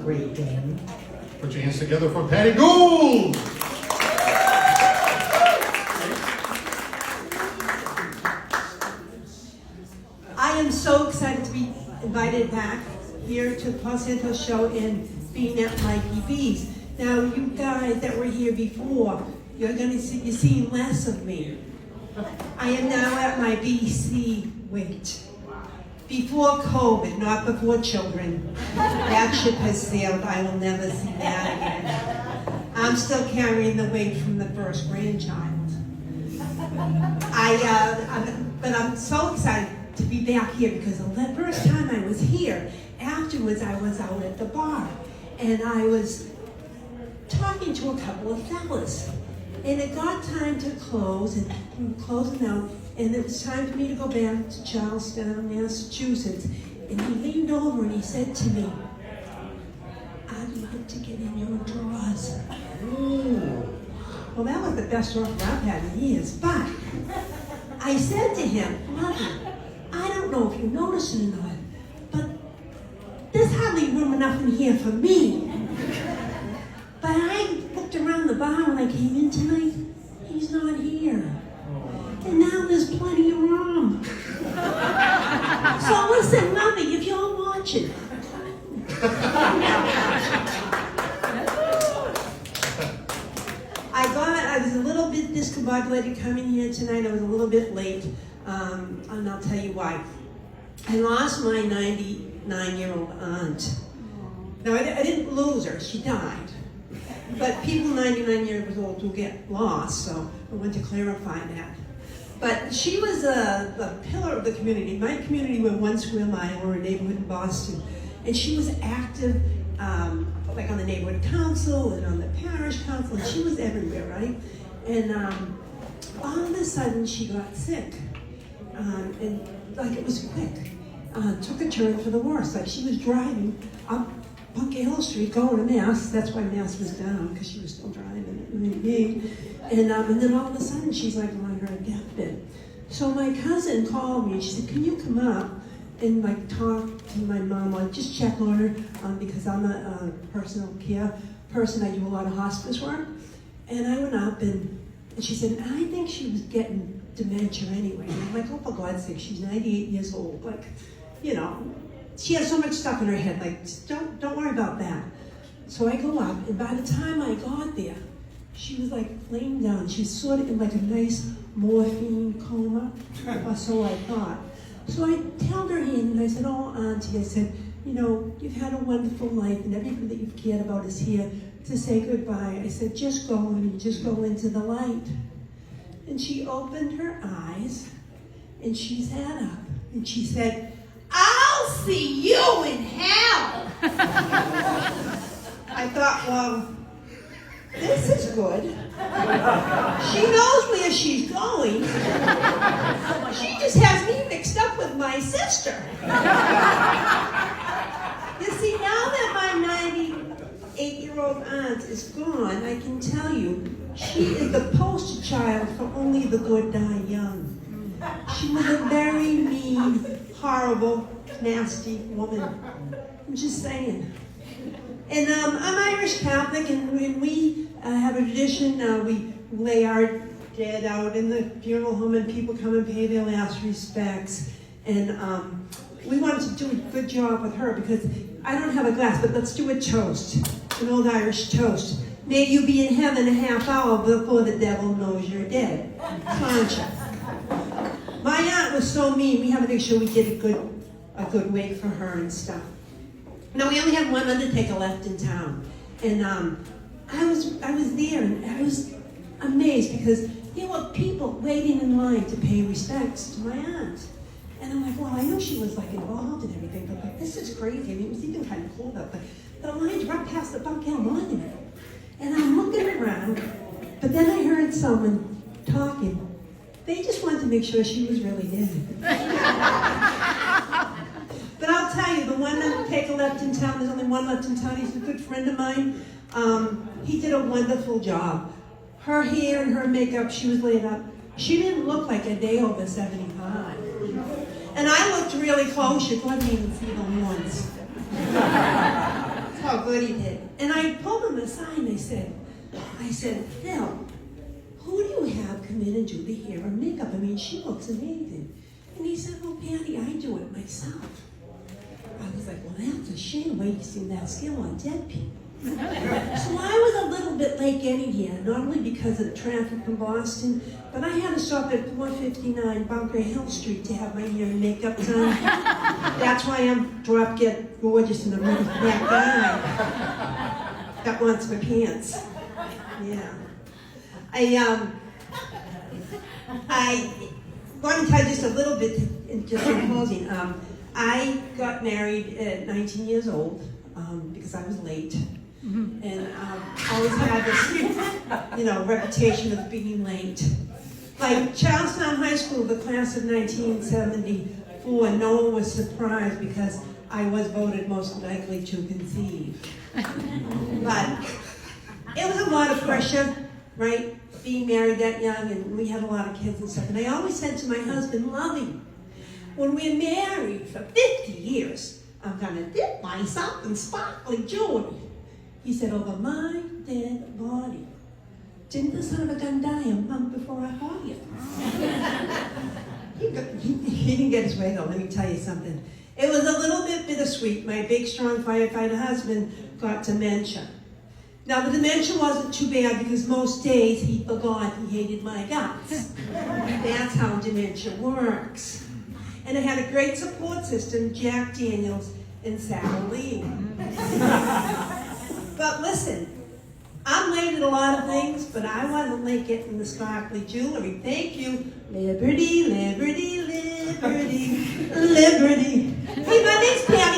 Great Dane. Put your hands together for Patty Gould! I am so excited to be invited back here to the Paul Santos show and being at my PBs. Now, you guys that were here before, you're seeing less of me. I am now at my BC weight. Before COVID, not before children. That ship has sailed. I will never see that again. I'm still carrying the weight from the first grandchild. But I'm so excited to be back here because the first time I was here, afterwards I was out at the bar and I was talking to a couple of fellas. And it got time to close, and we were closing out, and it was time for me to go back to Charlestown, Massachusetts. And he leaned over and he said to me, "I'd love to get in your drawers." Ooh. Well, that was the best offer I've had in years, but I said to him, "Brother, I don't know if you noticed it or not, but there's hardly room enough in here for me." But I looked around the bar when I came in tonight. He's not here. And now there's plenty of room. So listen, Lovey, if you're watching. I was a little bit discombobulated coming here tonight. I was a little bit late, and I'll tell you why. I lost my 99-year-old aunt. Now, I didn't lose her. She died. But people 99 years old do get lost, so I want to clarify that. But she was a pillar of the community. My community, we're 1 square mile, we're a neighborhood in Boston. And she was active, like on the neighborhood council and on the parish council, and she was everywhere, right? And all of a sudden she got sick. And like it was quick. Took a turn for the worse. Like she was driving up Bunker Hill Street going to Mass. That's why Mass was down, because she was still driving at 98. And then all of a sudden she's like on her deathbed. So my cousin called me and she said, "Can you come up and like talk to my mom, like just check on her, because I'm a personal care person. I do a lot of hospice work." And I went up and she said, "I think she was getting dementia anyway." And I'm like, "Oh, for God's sake, she's 98 years old. Like, you know, she has so much stuff in her head. Like, don't worry about that." So I go up, and by the time I got there, she was like laying down. She's sort of in like a nice morphine coma, or so I thought. So I held her hand and I said, "Oh, Auntie," I said, "you know, you've had a wonderful life and everybody that you've cared about is here to say goodbye." I said, "Just go and just go into the light." And she opened her eyes and she sat up and she said, "I'll see you in hell." I thought, well, this is good. She knows where she's going. She just has me mixed up with my sister. You see, now that my 98-year-old aunt is gone, I can tell you, she is the poster child for only the good die young. She was a very mean, horrible, nasty woman. I'm just saying. And I'm Irish Catholic, and when we have a tradition, we lay our dead out in the funeral home and people come and pay their last respects. And we wanted to do a good job with her because I don't have a glass, but let's do a toast, an old Irish toast. "May you be in heaven a half hour before the devil knows you're dead." Concha. My aunt was so mean, we had to make sure we did a good wake for her and stuff. Now, we only had one undertaker left in town. And I was there and I was amazed because there were people waiting in line to pay respects to my aunt. And I'm like, well, I know she was like involved in everything, but like, this is crazy. I mean, it was even kind of cold out there. The line's right past the Bunker Hill Monument. And I'm looking around, but then I heard someone talking. They just wanted to make sure she was really dead. But I'll tell you, the one undertaker left in town, there's only one left in town, he's a good friend of mine. He did a wonderful job. Her hair and her makeup, she was laid up. She didn't look like a day over 75. And I looked really close, you couldn't even see the horns. how good he did. And I pulled him aside and I said, Phil, who do you have come in and do the hair and makeup? I mean, she looks amazing. And he said, well, Patty, I do it myself. I was like, well, that's a shame wasting that skill on dead people. So I was a little bit late getting here, not only because of the traffic in Boston, but I had to stop at 459 Bunker Hill Street to have my hair and makeup done. That's why I'm drop-dead gorgeous and I'm really that guy that wants my pants. Yeah. I want to tell you just a little bit, just in closing. I got married at 19 years old because I was late. And always had this, reputation of being late. Like Charlestown High School, the class of 1974, no one was surprised because I was voted most likely to conceive. But it was a lot of pressure, right? Being married that young, and we had a lot of kids and stuff. And I always said to my husband, Lovey, when we're married for 50 years, I'm gonna dip myself in sparkly jewelry. He said, over my dead body. Didn't the son of a gun die a month before I bought you? He didn't get his way though, let me tell you something. It was a little bit bittersweet. My big, strong firefighter husband got dementia. Now the dementia wasn't too bad because most days he forgot he hated my guts. That's how dementia works. And I had a great support system, Jack Daniels and Sarah Lee. But listen, I'm late at a lot of things, but I wasn't late getting the sparkly jewelry. Thank you. Liberty, liberty, liberty, liberty. Hey, my name's Patty